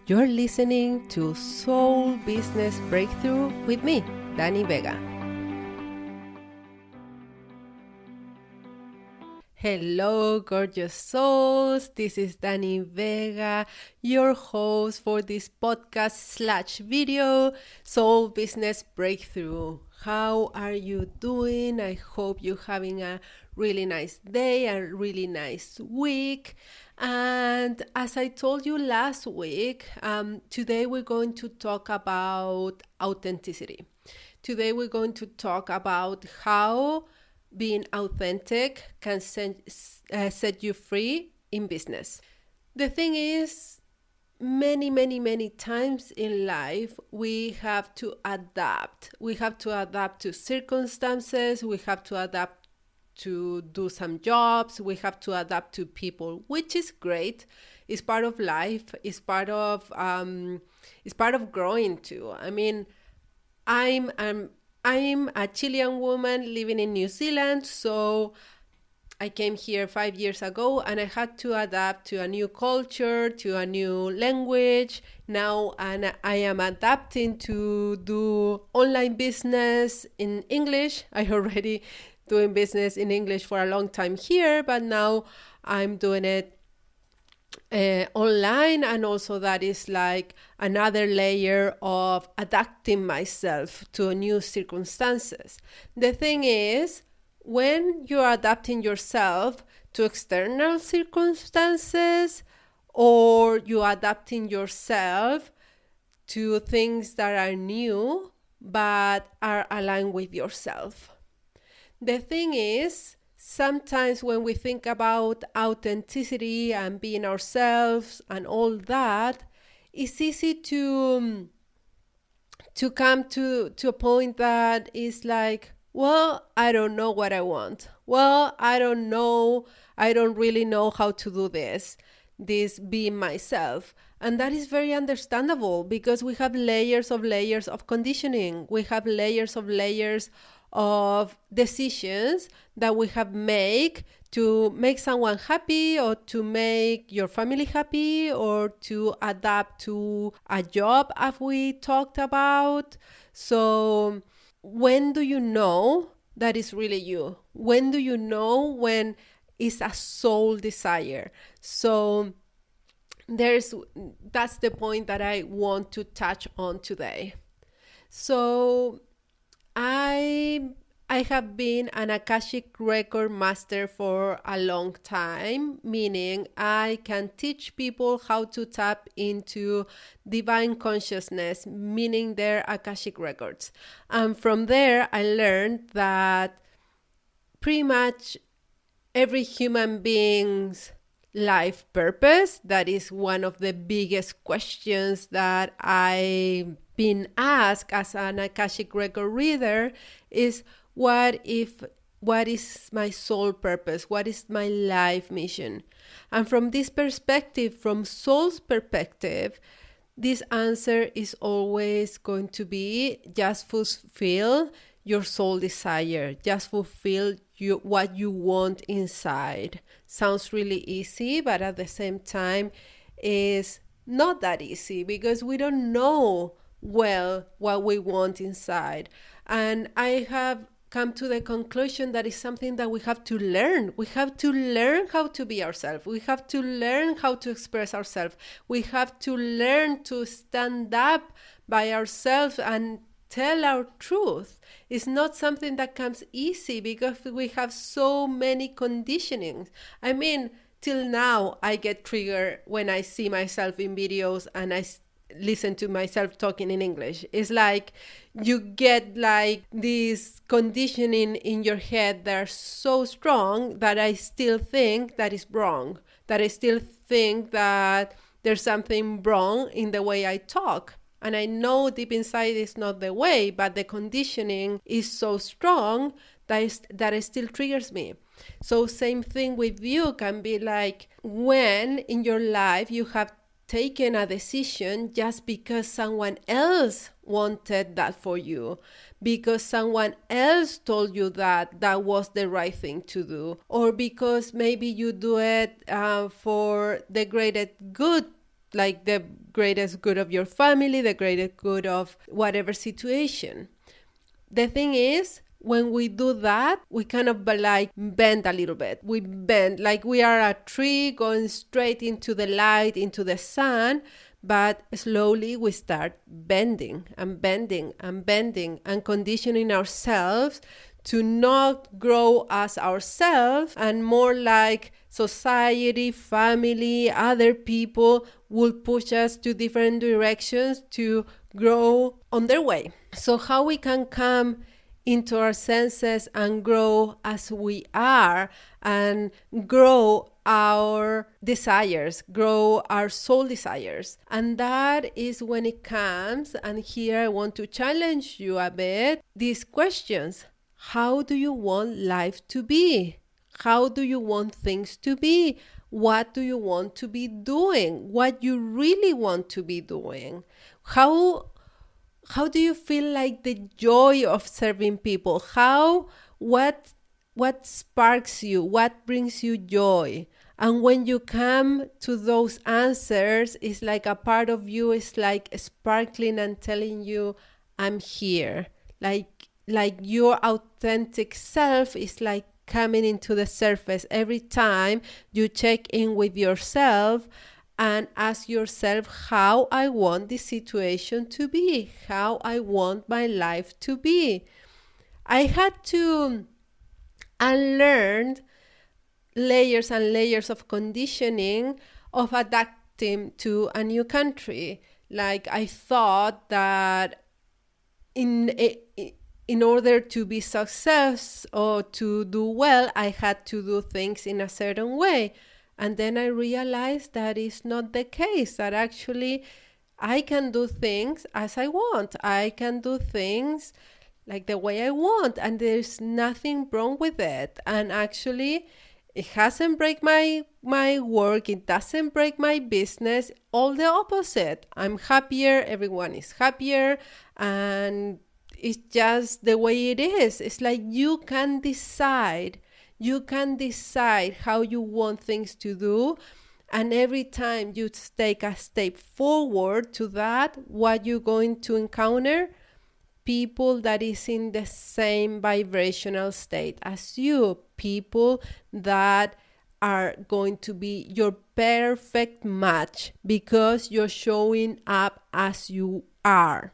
You're listening to Soul Business Breakthrough with me, Dani Vega. Hello, gorgeous souls. This is Dani Vega, your host for this podcast/video, Soul Business Breakthrough. How are you doing? I hope you're having a really nice day, a really nice week. And as I told you last week, today we're going to talk about authenticity. Today we're going to talk about how being authentic can set you free in business. The thing is, many times in life, we have to adapt. We have to adapt to circumstances. We have to adapt to do some jobs. We have to adapt to people, which is great. It's part of life. It's part of growing too. I mean, I'm a Chilean woman living in New Zealand, so I came here 5 years ago and I had to adapt to a new culture, to a new language. Now and I am adapting to do online business in English. I already doing business in English for a long time here, but now I'm doing it online, and also that is like another layer of adapting myself to new circumstances. The thing is, when you're adapting yourself to external circumstances, or you're adapting yourself to things that are new but are aligned with yourself. The thing is, sometimes when we think about authenticity and being ourselves and all that, it's easy to come to a point that is like, well, I don't know what I want. Well, I don't really know how to do this being myself. And that is very understandable because we have layers of conditioning. We have layers of decisions that we have made to make someone happy, or to make your family happy, or to adapt to a job, as we talked about. So when do you know that is really you? When do you know when it's a soul desire? So that's the point that I want to touch on today. So I have been an Akashic record master for a long time, meaning I can teach people how to tap into divine consciousness, meaning their Akashic records. And from there, I learned that pretty much every human being's life purpose, that is one of the biggest questions that I've been asked as an Akashic record reader, is what is my soul purpose? What is my life mission? And from this perspective, from soul's perspective, this answer is always going to be just fulfill your soul desire, just fulfill what you want inside. Sounds really easy, but at the same time is not that easy, because we don't know well what we want inside. And I have come to the conclusion that is something that we have to learn. We have to learn how to be ourselves. We have to learn how to express ourselves. We have to learn to stand up by ourselves and tell our truth. It's not something that comes easy because we have so many conditionings. I mean, till now, I get triggered when I see myself in videos and I listen to myself talking in English. It's like you get like this conditioning in your head that are so strong that I still think that is wrong, that I still think that there's something wrong in the way I talk. And I know deep inside it's not the way, but the conditioning is so strong that it still triggers me. So same thing with you can be like when in your life you have taken a decision just because someone else wanted that for you, because someone else told you that that was the right thing to do, or because maybe you do it for the greater good like the greatest good of your family, the greatest good of whatever situation. The thing is, when we do that, we kind of like bend a little bit. We bend like we are a tree going straight into the light, into the sun, but slowly we start bending and bending and bending and conditioning ourselves to not grow as ourselves and more like society, family, other people will push us to different directions to grow on their way. So how we can come into our senses and grow as we are and grow our desires, grow our soul desires. And that is when it comes, and here I want to challenge you a bit, these questions. How do you want life to be? How do you want things to be? What do you want to be doing? What you really want to be doing? How do you feel like the joy of serving people? What sparks you? What brings you joy? And when you come to those answers, it's like a part of you is like sparkling and telling you, I'm here. Like your authentic self is like coming into the surface every time you check in with yourself and ask yourself how I want this situation to be, how I want my life to be. I had to unlearn layers and layers of conditioning of adapting to a new country. Like I thought that in order to be success or to do well, I had to do things in a certain way. And then I realized that is not the case, that actually I can do things as I want. I can do things like the way I want, and there's nothing wrong with it. And actually, it hasn't break my work, it doesn't break my business, all the opposite. I'm happier, everyone is happier, and it's just the way it is. It's like you can decide how you want things to do. And every time you take a step forward to that, what you're going to encounter? People that is in the same vibrational state as you. People that are going to be your perfect match because you're showing up as you are.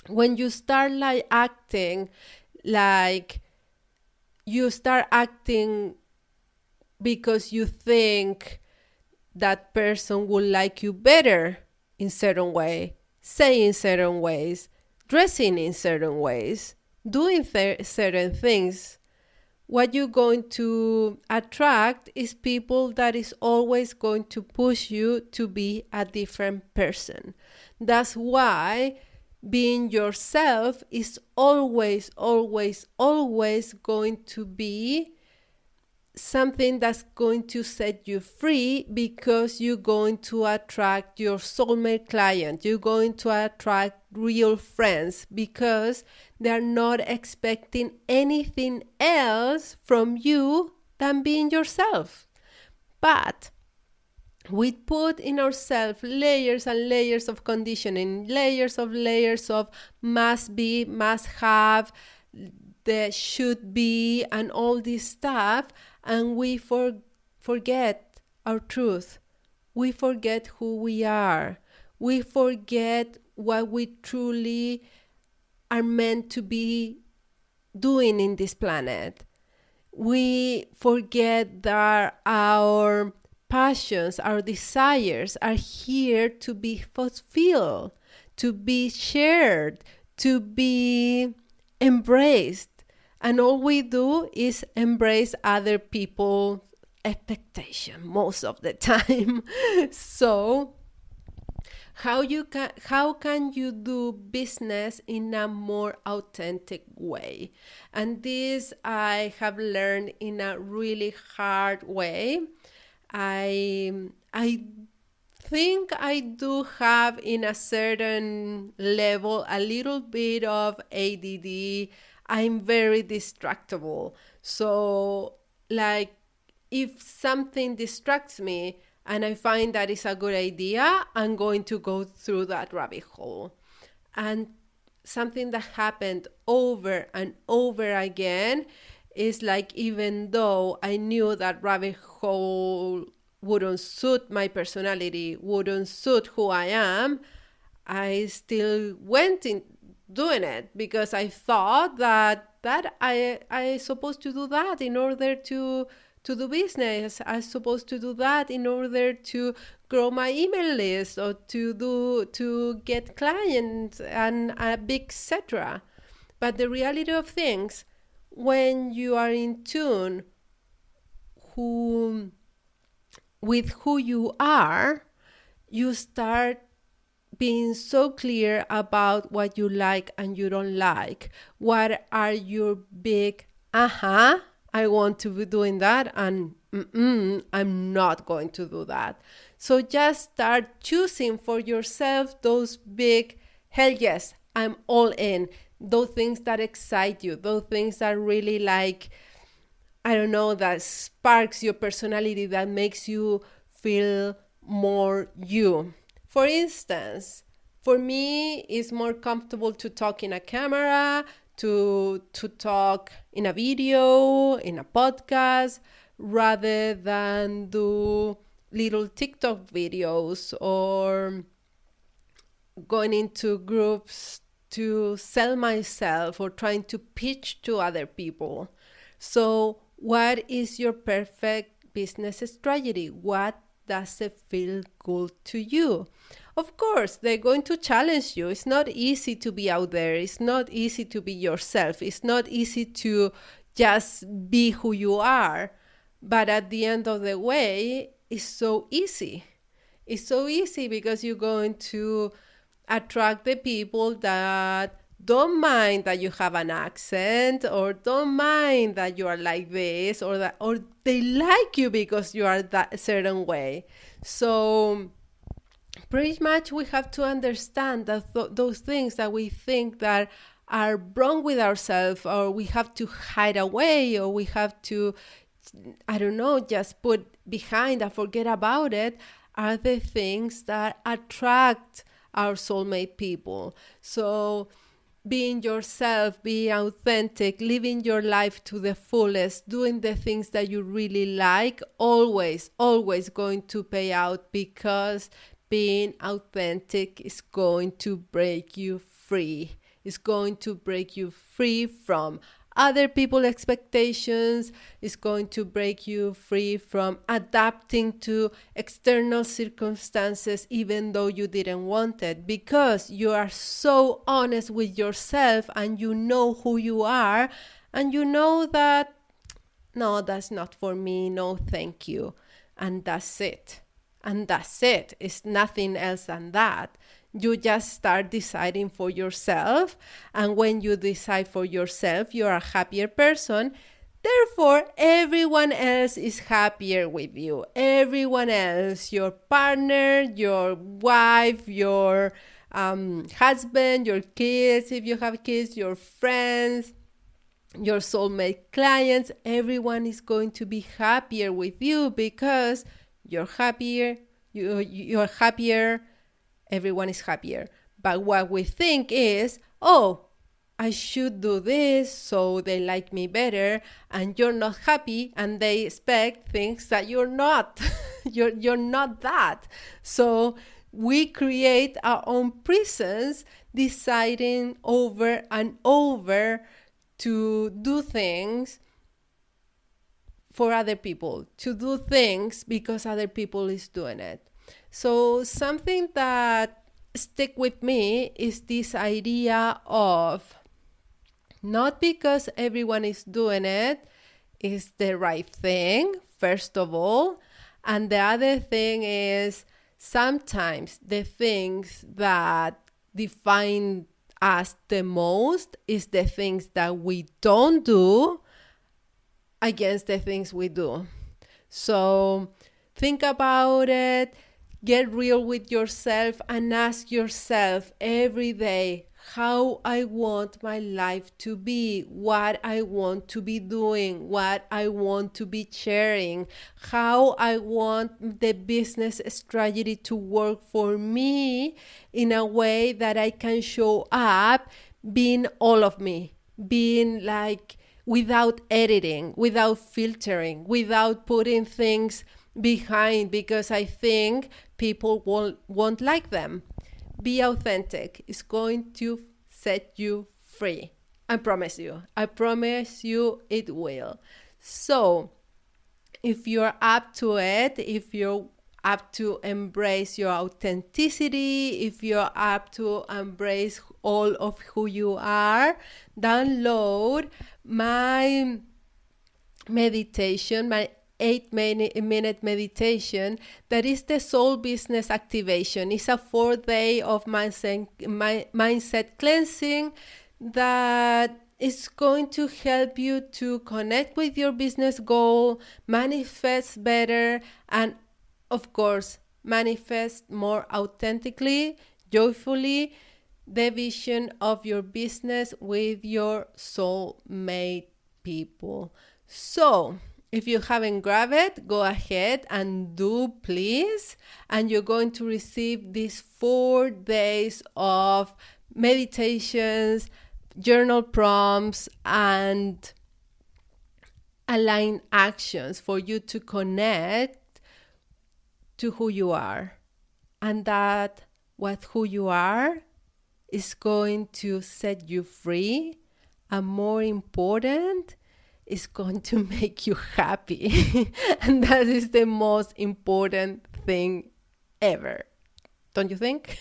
When you start acting because you think that person will like you better in certain way, saying certain ways, dressing in certain ways, doing certain things, what you're going to attract is people that is always going to push you to be a different person. That's why being yourself is always, always, always going to be something that's going to set you free, because you're going to attract your soulmate client. You're going to attract real friends because they're not expecting anything else from you than being yourself. But we put in ourselves layers and layers of conditioning, layers of must be, must have, the should be, and all this stuff, and we forget our truth. We forget who we are. We forget what we truly are meant to be doing in this planet. We forget that our passions, our desires are here to be fulfilled, to be shared, to be embraced. And all we do is embrace other people's expectation most of the time. So how can you do business in a more authentic way? And this I have learned in a really hard way. I think I do have in a certain level a little bit of ADD. I'm very distractible. So like if something distracts me, and I find that is a good idea, I'm going to go through that rabbit hole. And something that happened over and over again is like, even though I knew that rabbit hole wouldn't suit my personality, wouldn't suit who I am, I still went in doing it because I thought that I supposed to do that in order to do business. I'm supposed to do that in order to grow my email list or to get clients and a big etc. But the reality of things, when you are in tune with who you are, you start being so clear about what you like and you don't like. What are your big I want to be doing that, and I'm not going to do that. So just start choosing for yourself those big, hell yes, I'm all in. Those things that excite you, those things that really like, I don't know, that sparks your personality, that makes you feel more you. For instance, for me, it's more comfortable to talk in a camera, to talk in a video, in a podcast, rather than do little TikTok videos or going into groups to sell myself or trying to pitch to other people. So what is your perfect business strategy? What does it feel good to you? Of course, they're going to challenge you. It's not easy to be out there. It's not easy to be yourself. It's not easy to just be who you are. But at the end of the way, it's so easy. It's so easy because you're going to attract the people that don't mind that you have an accent, or don't mind that you are like this, or they like you because you are that certain way. So pretty much we have to understand that those things that we think that are wrong with ourselves, or we have to hide away, or we have to, I don't know, just put behind and forget about it, are the things that attract our soulmate people. So being yourself, being authentic, living your life to the fullest, doing the things that you really like, always going to pay out, because being authentic is going to break you free. It's going to break you free from other people's expectations. It's going to break you free from adapting to external circumstances even though you didn't want it, because you are so honest with yourself and you know who you are, and you know that, no, that's not for me, no thank you, and that's it. And that's it. It's nothing else than that. You just start deciding for yourself. And when you decide for yourself, you're a happier person. Therefore, everyone else is happier with you. Everyone else, your partner, your wife, your husband, your kids, if you have kids, your friends, your soulmate clients, everyone is going to be happier with you because you're happier, you're happier, everyone is happier. But what we think is, oh, I should do this so they like me better, and you're not happy and they expect things that you're not. you're not that. So we create our own prisons, deciding over and over to do things for other people, to do things because other people is doing it. So something that stick with me is this idea of not because everyone is doing it is the right thing, first of all. And the other thing is sometimes the things that define us the most is the things that we don't do against the things we do. So think about it, get real with yourself, and ask yourself every day, how I want my life to be, what I want to be doing, what I want to be sharing, how I want the business strategy to work for me in a way that I can show up being all of me, being like without editing, without filtering, without putting things behind because I think people won't like them. Be authentic. It's going to set you free. I promise you. I promise you it will. So, if you're up to it, if you're up to embrace your authenticity, if you're up to embrace all of who you are, download my meditation, my 8-minute meditation that is the soul business activation. It's a 4-day of mindset cleansing that is going to help you to connect with your business goal, manifest better, and of course manifest more authentically, joyfully the vision of your business with your soulmate people. So if you haven't grabbed it, go ahead and do, please. And you're going to receive these 4 days of meditations, journal prompts, and aligned actions for you to connect to who you are. And that what who you are is going to set you free. And more important, is going to make you happy. And that is the most important thing ever. Don't you think?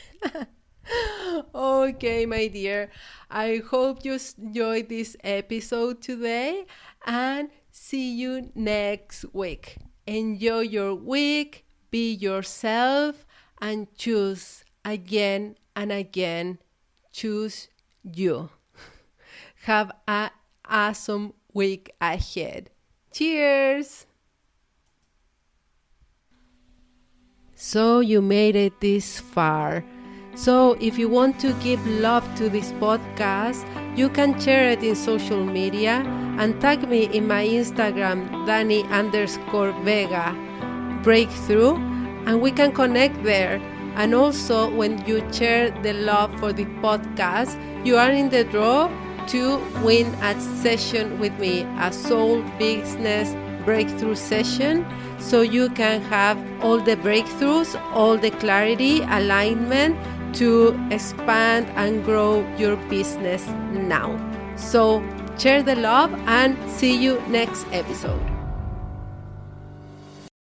Okay, my dear. I hope you enjoyed this episode today and see you next week. Enjoy your week, be yourself, and choose again and again. Choose you. Have an awesome week ahead. Cheers! So you made it this far. So if you want to give love to this podcast, you can share it in social media and tag me in my Instagram, Dani_Vega breakthrough, and we can connect there. And also when you share the love for the podcast, you are in the draw to win a session with me, a soul business breakthrough session, so you can have all the breakthroughs, all the clarity, alignment to expand and grow your business now. So share the love and see you next episode.